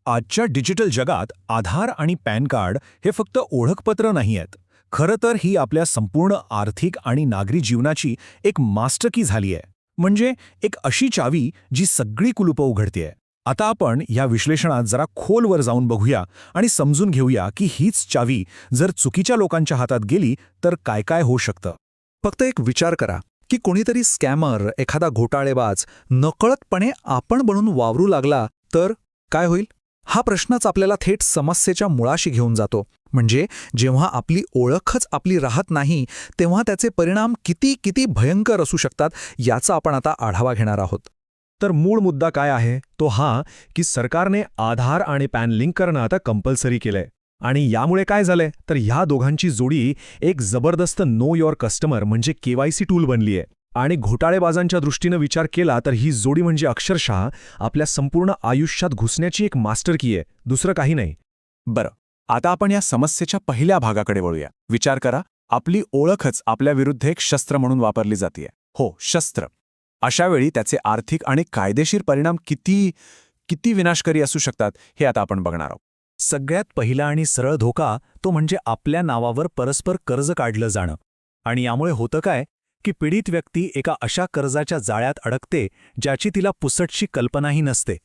आजच्या डिजिटल जगात आधार आणि पॅन कार्ड हे फक्त ओळखपत्र नाही आहेत. खरं तर ही आपल्या संपूर्ण आर्थिक आणि नागरी जीवनाची एक मास्टर की झाली आहे. म्हणजे एक अशी चावी जी सगळी कुलूपं उघडतेय. आता आपण या विश्लेषणात जरा खोलवर जाऊन बघूया आणि समजून घेऊया की हीच चावी जर चुकीच्या लोकांच्या हातात गेली तर काय काय होऊ शकतं. फक्त एक विचार करा की कोणीतरी स्कॅमर, एखादा घोटाळेबाज नकळतपणे आपण बनून वावरू लागला तर काय होईल? हा प्रश्नच आपल्याला थेट समस्येच्या मुळाशी घेऊन जातो. म्हणजे जेव्हा आपली ओळखच आपली राहत नाही तेव्हा त्याचे परिणाम किती किती भयंकर असू शकतात याचा आपण आता आढावा घेणार आहोत. तर मूळ मुद्दा काय आहे तो हा की सरकारने आधार आणि पॅन लिंक करणं आता कंपल्सरी केलंय. आणि यामुळे काय झालंय तर ह्या दोघांची जोडी एक जबरदस्त नो युअर कस्टमर म्हणजे केवायसी टूल बनली आहे. आणि घोटाळेबाजांच्या दृष्टीनं विचार केला तर ही जोडी म्हणजे अक्षरशः आपल्या संपूर्ण आयुष्यात घुसण्याची एक मास्टर की आहे, दुसरं काही नाही. बरं, आता आपण या समस्येच्या पहिल्या भागाकडे वळूया. विचार करा, आपली ओळखच आपल्या विरुद्ध एक शस्त्र म्हणून वापरली जाते. हो, शस्त्र. अशावेळी त्याचे आर्थिक आणि कायदेशीर परिणाम किती विनाशकारी असू शकतात हे आता आपण बघणार आहोत. सगळ्यात पहिला आणि सरळ धोका तो म्हणजे आपल्या नावावर परस्पर कर्ज काढलं जाणं. आणि यामुळे होतं काय की पीडित व्यक्ती एका अशा कर्जाच्या जाळ्यात अडकते ज्याची तिला पुसटशी कल्पनाही नसते.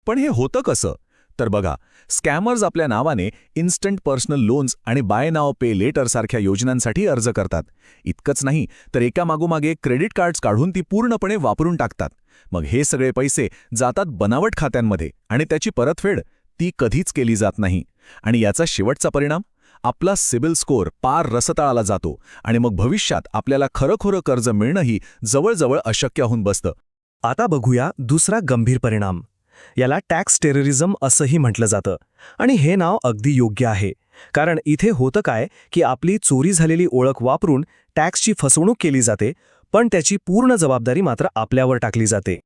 पण हे होतं कसं तर बघा, स्कॅमर्स आपल्या नावाने इन्स्टंट पर्सनल लोन्स आणि बाय नाव पे लेटर सारख्या योजनांसाठी अर्ज करतात. इतकंच नाही तर एकामागोमाग एक क्रेडिट कार्ड्स काढून ती पूर्णपणे वापरून टाकतात. मग हे सगळे पैसे जातात बनावट खात्यांमध्ये आणि त्याची परतफेड ती कधीच केली जात नाही. आणि याचा शेवटचा परिणाम आपला सिबिल स्कोअर पार रसतळाला जातो आणि मग भविष्यात आपल्याला खरंखुरं कर्ज मिळणंही जवळजवळ अशक्य होऊन बसतं. आता बघूया दुसरा गंभीर परिणाम. याला टॅक्स टेररिझम असंही म्हटलं जातं. आणि हे नाव अगदी योग्य आहे, कारण इथे होतं काय की आपली चोरी झालेली ओळख वापरून टॅक्सची फसवणूक केली जाते, पण त्याची पूर्ण जबाबदारी मात्र आपल्यावर टाकली जाते.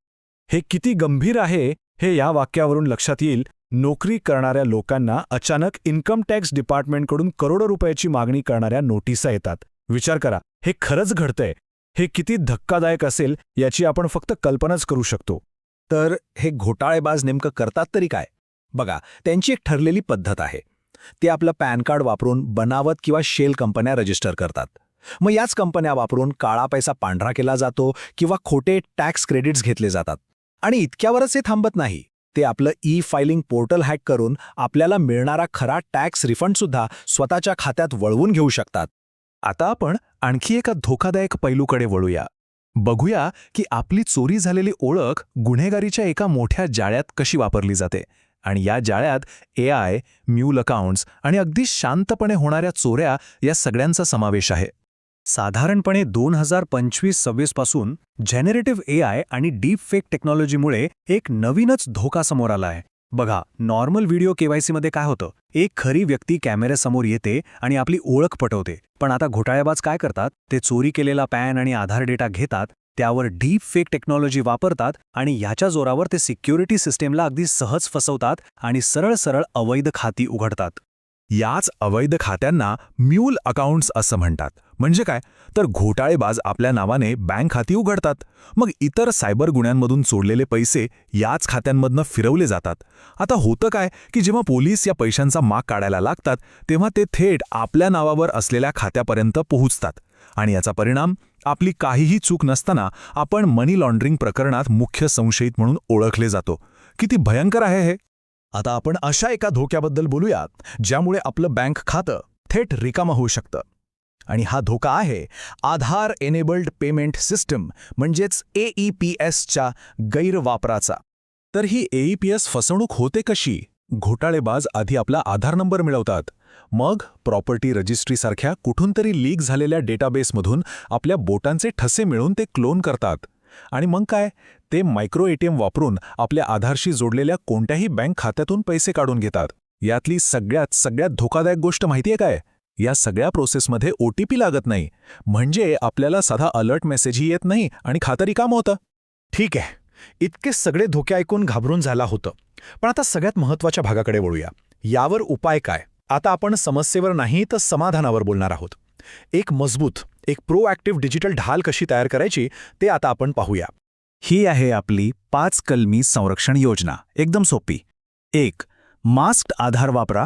हे किती गंभीर आहे हे या वाक्यावरून लक्षात येईल. नोकरी करणाऱ्या लोकांना अचानक इन्कम टॅक्स डिपार्टमेंटकडून करोडो रुपयाची मागणी करणाऱ्या नोटिसा येतात. विचार करा, हे खरंच घडतंय. हे किती धक्कादायक असेल याची आपण फक्त कल्पनाच करू शकतो. तर हे घोटाळेबाज नेमकं करतात तरी काय? बघा, त्यांची एक ठरलेली पद्धत आहे. ते आपलं पॅन कार्ड वापरून बनावट किंवा शेल कंपन्या रजिस्टर करतात. मग याच कंपन्या वापरून काळा पैसा पांढरा केला जातो किंवा खोटे टॅक्स क्रेडिट्स घेतले जातात. आणि इतक्यावरच हे थांबत नाही. ते आपलं फायलिंग पोर्टल हॅक करून आपल्याला मिळणारा खरा टॅक्स रिफंडसुद्धा स्वतःच्या खात्यात वळवून घेऊ शकतात. आता आपण आणखी एका धोकादायक पैलूकडे वळूया. बघूया की आपली चोरी झालेली ओळख गुन्हेगारीच्या एका मोठ्या जाळ्यात कशी वापरली जाते. आणि या जाळ्यात AI, म्यूल अकाउंट्स आणि अगदी शांतपणे होणाऱ्या चोऱ्या या सगळ्यांचा समावेश आहे. साधारणपणे 2025-26 पासून जेनरेटिव्ह AI आणि डीप फेक टेक्नॉलॉजीमुळे एक नवीनच धोका समोर आला आहे. बघा, नॉर्मल व्हिडिओ केवायसीमध्ये काय होतं, एक खरी व्यक्ती कॅमेऱ्यासमोर येते आणि आपली ओळख पटवते. पण आता घोटाळेबाज काय करतात, ते चोरी केलेला पॅन आणि आधार डेटा घेतात, त्यावर डीप फेक टेक्नॉलॉजी वापरतात आणि याच्या जोरावर ते सिक्युरिटी सिस्टीमला अगदी सहज फसवतात आणि सरळ सरळ अवैध खाती उघडतात. याच अवैध खात्यांना म्यूल अकाउंट्स असं म्हणतात. म्हणजे काय तर घोटाळेबाज आपल्या नावाने बँक खाती उघडतात. मग इतर सायबर गुन्ह्यांमधून सोडलेले पैसे याच खात्यांमधनं फिरवले जातात. आता होतं काय की जेव्हा पोलीस या पैशांचा माग काढायला लागतात तेव्हा ते थेट आपल्या नावावर असलेल्या खात्यापर्यंत पोहोचतात. आणि याचा परिणाम आपली काहीही चूक नसताना आपण मनी लॉन्ड्रिंग प्रकरणात मुख्य संशयित म्हणून ओळखले जातो. किती भयंकर आहे हे. आता आपण अशा एका धोक्याबद्दल बोलूयात ज्यामुळे आपलं बँक खातं थेट रिकामं होऊ शकतं. आणि हा धोका आहे आधार एनेबल्ड पेमेंट सिस्टम म्हणजेच AEPSच्या गैरवापराचा. तर ही AEPS फसवणूक होते कशी? घोटाळेबाज आधी आपला आधार नंबर मिळवतात. मग प्रॉपर्टी रजिस्ट्रीसारख्या कुठून तरी लीक झालेल्या डेटाबेसमधून आपल्या बोटांचे ठसे मिळवून ते क्लोन करतात. आणि मग काय, ते मायक्रो ATM वापरून आपल्या आधारशी जोडलेल्या कोणत्याही बँक खात्यातून पैसे काढून घेतात. यातली सगळ्यात धोकादायक गोष्ट माहितीये काय? या सगळ्या प्रोसेसमध्ये OTP लागत नाही. म्हणजे आपल्याला साधा अलर्ट मेसेजही येत नाही आणि खातं रिकामं होतं. ठीक आहे, इतके सगळे धोके ऐकून घाबरून झाला होतं. पण आता सगळ्यात महत्त्वाच्या भागाकडे वळूया. यावर उपाय काय? आता आपण समस्येवर नाही तर समाधानावर बोलणार आहोत. एक मजबूत, एक प्रोॲक्टिव्ह डिजिटल ढाल कशी तयार करायची ते आता आपण पाहूया. ही आहे आपली 5 कलमी संरक्षण योजना. एकदम सोपी. 1. मास्क्ड आधार वापरा.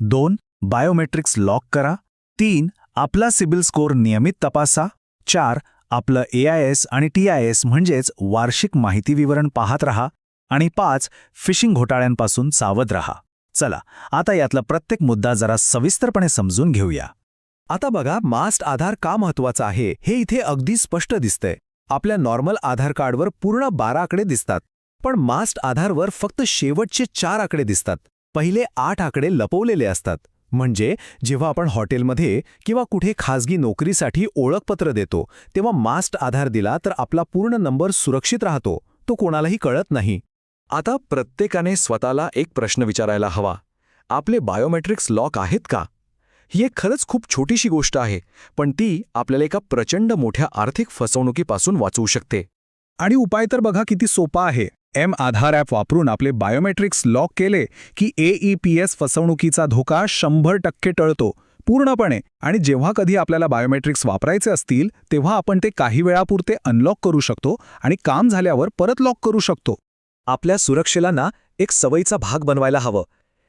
2. बायोमेट्रिक्स लॉक करा. 3. आपला सिबिल स्कोअर नियमित तपासा. 4. आपलं AIS आणि TIS म्हणजेच वार्षिक माहिती विवरण पाहत रहा. आणि 5. फिशिंग घोटाळ्यांपासून सावध रहा. चला आता यातला प्रत्येक मुद्दा जरा सविस्तरपणे समजून घेऊया. आता बघा, मास्क्ड आधार का महत्वाचा आहे हे इथे अगदी स्पष्ट दिसतंय. आपल्या नॉर्मल आधार कार्डवर पूर्ण 12 आकडे दिसतात, पण मास्क्ड आधारवर फक्त शेवटचे 4 आकडे दिसतात. पहिले 8 आकडे लपवलेले असतात. म्हणजे जेव्हा आपण हॉटेलमध्ये किंवा कुठे खासगी नोकरीसाठी ओळखपत्र देतो तेव्हा मास्क्ड आधार दिला तर आपला पूर्ण नंबर सुरक्षित राहतो, तो कोणालाही कळत नाही. आता प्रत्येकाने स्वतःला एक प्रश्न विचारायला हवा. आपले बायोमेट्रिक्स लॉक आहेत का? ही एक खरंच खूप छोटीशी गोष्ट आहे, पण ती आपल्याला एका प्रचंड मोठ्या आर्थिक फसवणुकीपासून वाचवू शकते. आणि उपाय तर बघा किती सोपा आहे. आधार ॲप वापरून आपले बायोमेट्रिक्स लॉक केले की AEPS फसवणुकीचा धोका 100% टळतो पूर्णपणे. आणि जेव्हा कधी आपल्याला बायोमेट्रिक्स वापरायचे असतील तेव्हा आपण ते काही वेळापुरते अनलॉक करू शकतो आणि काम झाल्यावर परत लॉक करू शकतो. आपल्या सुरक्षेला ना एक सवयीचा भाग बनवायला हवं.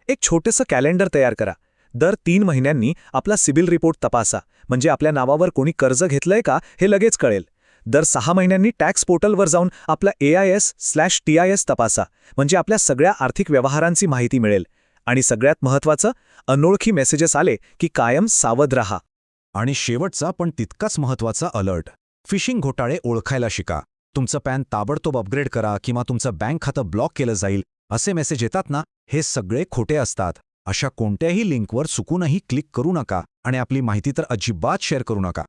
एक छोटंसं कॅलेंडर तयार करा. दर 3 महिन्यांनी आपला सिबिल रिपोर्ट तपासा, म्हणजे आपल्या नावावर कोणी कर्ज घेतलंय का हे लगेच कळेल. दर 6 महिन्यांनी टॅक्स पोर्टलवर जाऊन आपला AIS/TIS तपासा, म्हणजे आपल्या सगळ्या आर्थिक व्यवहारांची माहिती मिळेल. आणि सगळ्यात महत्त्वाचं, अनोळखी मेसेजेस आले की कायम सावध रहा. आणि शेवटचा पण तितकाच महत्त्वाचा अलर्ट. फिशिंग घोटाळे ओळखायला शिका. तुमचं पॅन ताबडतोब अपग्रेड करा किंवा तुमचं बँक खातं ब्लॉक केलं जाईल असे मेसेज येतात ना, हे सगळे खोटे असतात. अशा कोणत्याही लिंकवर चुकूनही क्लिक करू नका आणि आपली माहिती तर अजिबात शेअर करू नका.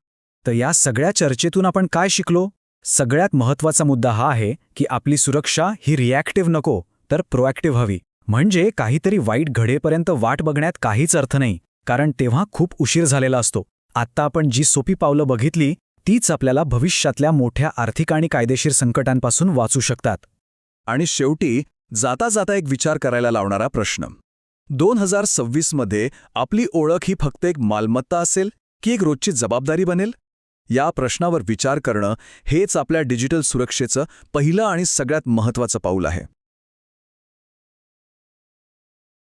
तर या सगळ्या चर्चेतून आपण काय शिकलो? सगळ्यात महत्त्वाचा मुद्दा हा आहे की आपली सुरक्षा ही रिॲक्टिव्ह नको तर प्रोॲक्टिव्ह हवी. म्हणजे काहीतरी वाईट घडेपर्यंत वाट बघण्यात काहीच अर्थ नाही, कारण तेव्हा खूप उशीर झालेला असतो. आत्ता आपण जी सोपी पावलं बघितली तीच आपल्याला भविष्यातल्या मोठ्या आर्थिक आणि कायदेशीर संकटांपासून वाचू शकतात. आणि शेवटी जाता जाता एक विचार करायला लावणारा प्रश्न. 2026मध्ये आपली ओळख ही फक्त एक मालमत्ता असेल की एक रोजची जबाबदारी बनेल? या प्रश्नावर विचार करणं हेच आपल्या डिजिटल सुरक्षेचं पहिलं आणि सगळ्यात महत्त्वाचं पाऊल आहे.